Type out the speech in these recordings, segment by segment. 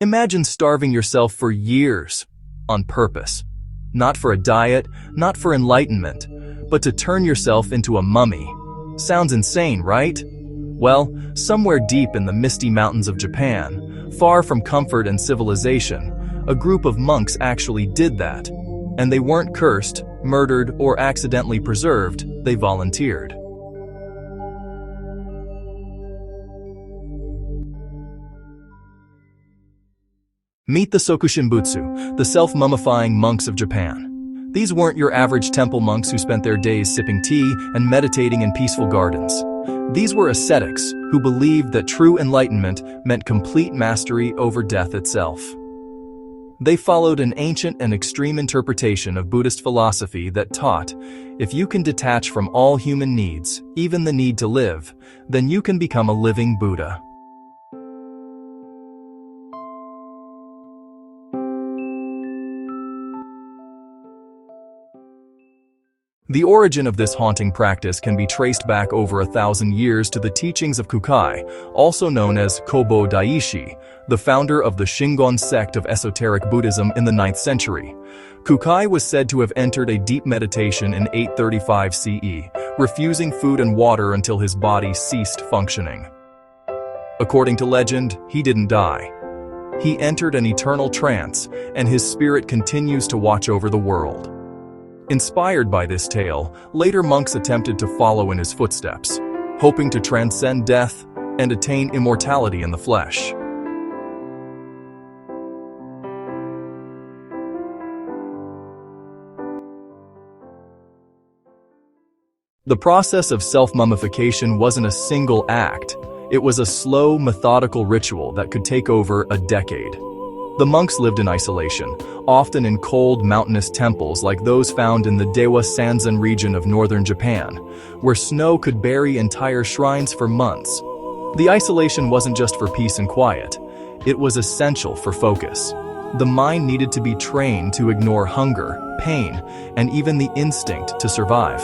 Imagine starving yourself for years, on purpose. Not for a diet, not for enlightenment, but to turn yourself into a mummy. Sounds insane, right? Well, somewhere deep in the misty mountains of Japan, far from comfort and civilization, a group of monks actually did that. And they weren't cursed, murdered, or accidentally preserved, they volunteered. Meet the Sokushinbutsu, the self-mummifying monks of Japan. These weren't your average temple monks who spent their days sipping tea and meditating in peaceful gardens. These were ascetics who believed that true enlightenment meant complete mastery over death itself. They followed an ancient and extreme interpretation of Buddhist philosophy that taught, if you can detach from all human needs, even the need to live, then you can become a living Buddha. The origin of this haunting practice can be traced back over 1,000 years to the teachings of Kukai, also known as Kobo Daishi, the founder of the Shingon sect of esoteric Buddhism in the 9th century. Kukai was said to have entered a deep meditation in 835 CE, refusing food and water until his body ceased functioning. According to legend, he didn't die. He entered an eternal trance, and his spirit continues to watch over the world. Inspired by this tale, later monks attempted to follow in his footsteps, hoping to transcend death and attain immortality in the flesh. The process of self-mummification wasn't a single act. It was a slow, methodical ritual that could take over a decade. The monks lived in isolation, often in cold, mountainous temples like those found in the Dewa Sanzan region of northern Japan, where snow could bury entire shrines for months. The isolation wasn't just for peace and quiet. It was essential for focus. The mind needed to be trained to ignore hunger, pain, and even the instinct to survive.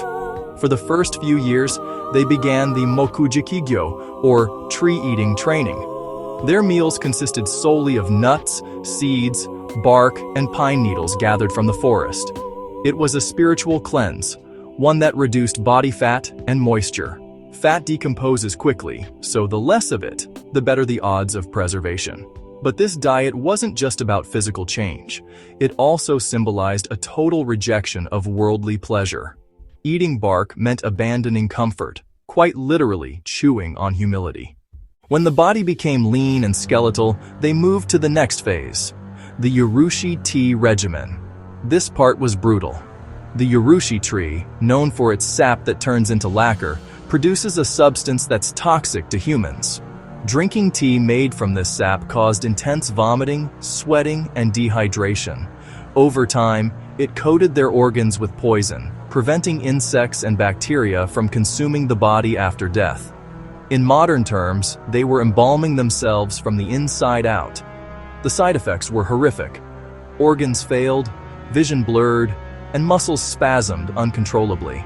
For the first few years, they began the Mokujikigyo, or tree-eating training. Their meals consisted solely of nuts, seeds, bark, and pine needles gathered from the forest. It was a spiritual cleanse, one that reduced body fat and moisture. Fat decomposes quickly, so the less of it, the better the odds of preservation. But this diet wasn't just about physical change. It also symbolized a total rejection of worldly pleasure. Eating bark meant abandoning comfort, quite literally chewing on humility. When the body became lean and skeletal, they moved to the next phase, the Urushi tea regimen. This part was brutal. The Urushi tree, known for its sap that turns into lacquer, produces a substance that's toxic to humans. Drinking tea made from this sap caused intense vomiting, sweating, and dehydration. Over time, it coated their organs with poison, preventing insects and bacteria from consuming the body after death. In modern terms, they were embalming themselves from the inside out. The side effects were horrific. Organs failed, vision blurred, and muscles spasmed uncontrollably.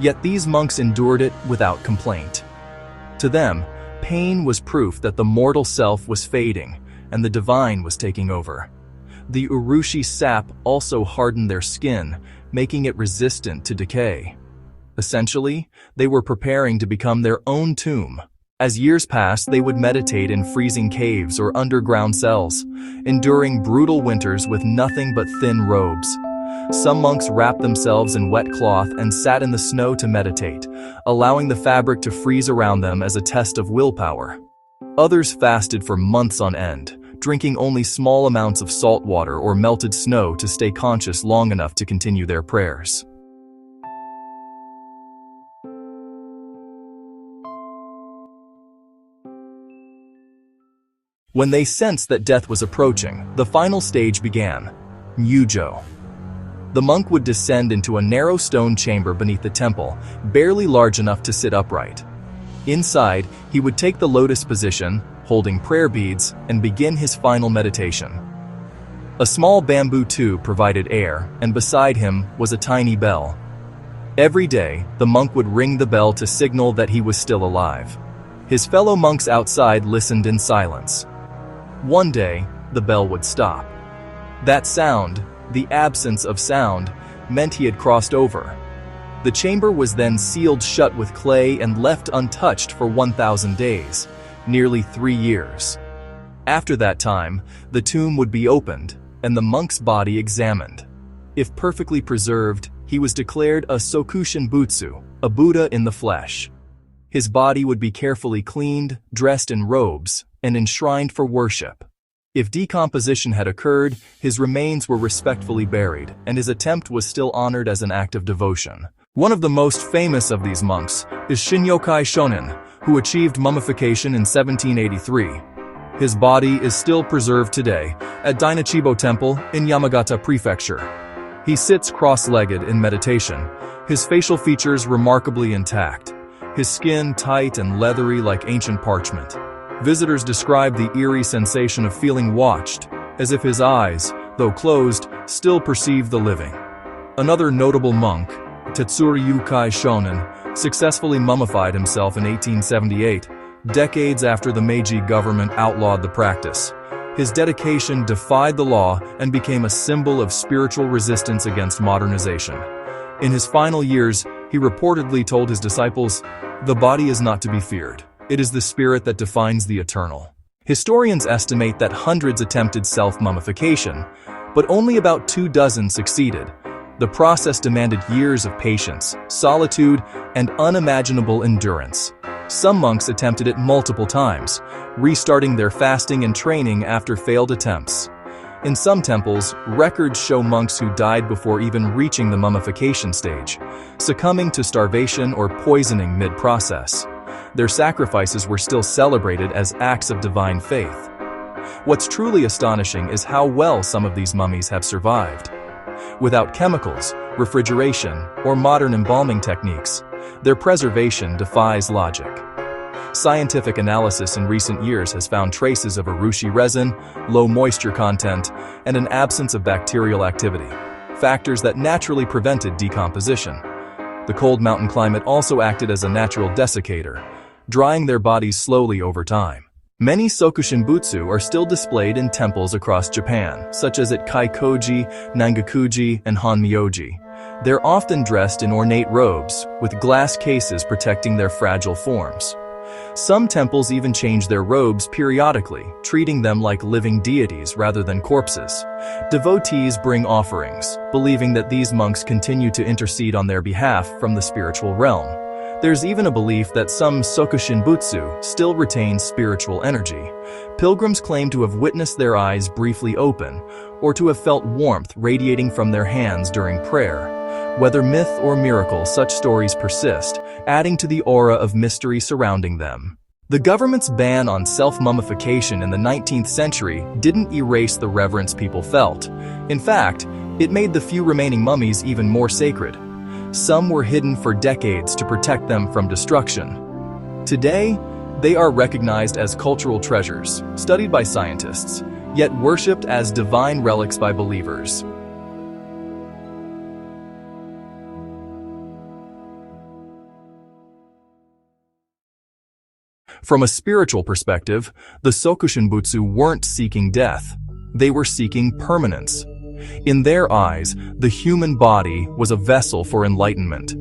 Yet these monks endured it without complaint. To them, pain was proof that the mortal self was fading and the divine was taking over. The Urushi sap also hardened their skin, making it resistant to decay. Essentially, they were preparing to become their own tomb. As years passed, they would meditate in freezing caves or underground cells, enduring brutal winters with nothing but thin robes. Some monks wrapped themselves in wet cloth and sat in the snow to meditate, allowing the fabric to freeze around them as a test of willpower. Others fasted for months on end, drinking only small amounts of salt water or melted snow to stay conscious long enough to continue their prayers. When they sensed that death was approaching, the final stage began, Nyujo. The monk would descend into a narrow stone chamber beneath the temple, barely large enough to sit upright. Inside, he would take the lotus position, holding prayer beads, and begin his final meditation. A small bamboo tube provided air, and beside him was a tiny bell. Every day, the monk would ring the bell to signal that he was still alive. His fellow monks outside listened in silence. One day, the bell would stop. That sound, the absence of sound, meant he had crossed over. The chamber was then sealed shut with clay and left untouched for 1,000 days, nearly 3 years. After that time, the tomb would be opened and the monk's body examined. If perfectly preserved, he was declared a Sokushin Butsu, a Buddha in the flesh. His body would be carefully cleaned, dressed in robes, and enshrined for worship. If decomposition had occurred, his remains were respectfully buried, and his attempt was still honored as an act of devotion. One of the most famous of these monks is Shinyokai Shonin, who achieved mummification in 1783. His body is still preserved today at Dainachibo Temple in Yamagata Prefecture. He sits cross-legged in meditation, his facial features remarkably intact, his skin tight and leathery like ancient parchment. Visitors describe the eerie sensation of feeling watched, as if his eyes, though closed, still perceive the living. Another notable monk, Tetsuryu-kai Shonin, successfully mummified himself in 1878, decades after the Meiji government outlawed the practice. His dedication defied the law and became a symbol of spiritual resistance against modernization. In his final years, he reportedly told his disciples, "The body is not to be feared. It is the spirit that defines the eternal." Historians estimate that hundreds attempted self-mummification, but only about 24 succeeded. The process demanded years of patience, solitude, and unimaginable endurance. Some monks attempted it multiple times, restarting their fasting and training after failed attempts. In some temples, records show monks who died before even reaching the mummification stage, succumbing to starvation or poisoning mid-process. Their sacrifices were still celebrated as acts of divine faith. What's truly astonishing is how well some of these mummies have survived. Without chemicals, refrigeration, or modern embalming techniques, their preservation defies logic. Scientific analysis in recent years has found traces of urushi resin, low moisture content, and an absence of bacterial activity, factors that naturally prevented decomposition. The cold mountain climate also acted as a natural desiccator, drying their bodies slowly over time. Many Sokushin Butsu are still displayed in temples across Japan, such as at Kaikoji, Nangakuji, and Hanmyoji. They're often dressed in ornate robes, with glass cases protecting their fragile forms. Some temples even change their robes periodically, treating them like living deities rather than corpses. Devotees bring offerings, believing that these monks continue to intercede on their behalf from the spiritual realm. There's even a belief that some Sokushin Butsu still retain spiritual energy. Pilgrims claim to have witnessed their eyes briefly open, or to have felt warmth radiating from their hands during prayer. Whether myth or miracle, such stories persist, adding to the aura of mystery surrounding them. The government's ban on self-mummification in the 19th century didn't erase the reverence people felt. In fact, it made the few remaining mummies even more sacred. Some were hidden for decades to protect them from destruction. Today, they are recognized as cultural treasures, studied by scientists, yet worshipped as divine relics by believers. From a spiritual perspective, the Sokushin Butsu weren't seeking death. They were seeking permanence. In their eyes, the human body was a vessel for enlightenment.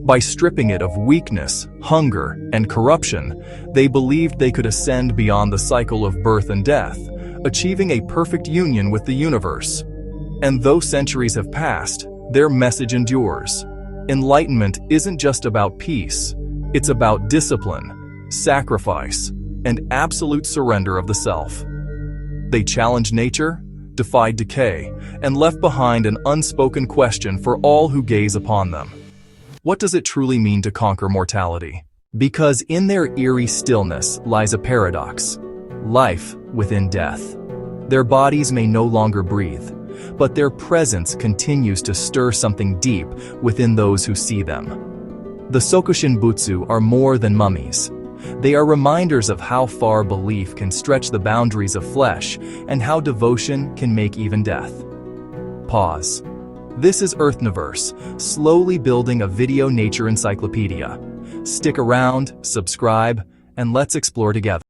By stripping it of weakness, hunger, and corruption, they believed they could ascend beyond the cycle of birth and death, achieving a perfect union with the universe. And though centuries have passed, their message endures. Enlightenment isn't just about peace, it's about discipline, sacrifice, and absolute surrender of the self. They challenged nature, defied decay, and left behind an unspoken question for all who gaze upon them. What does it truly mean to conquer mortality? Because in their eerie stillness lies a paradox: life within death. Their bodies may no longer breathe, but their presence continues to stir something deep within those who see them. The Sokushin Butsu are more than mummies. They are reminders of how far belief can stretch the boundaries of flesh and how devotion can make even death. Pause. This is Earthniverse, slowly building a video nature encyclopedia. Stick around, subscribe, and let's explore together.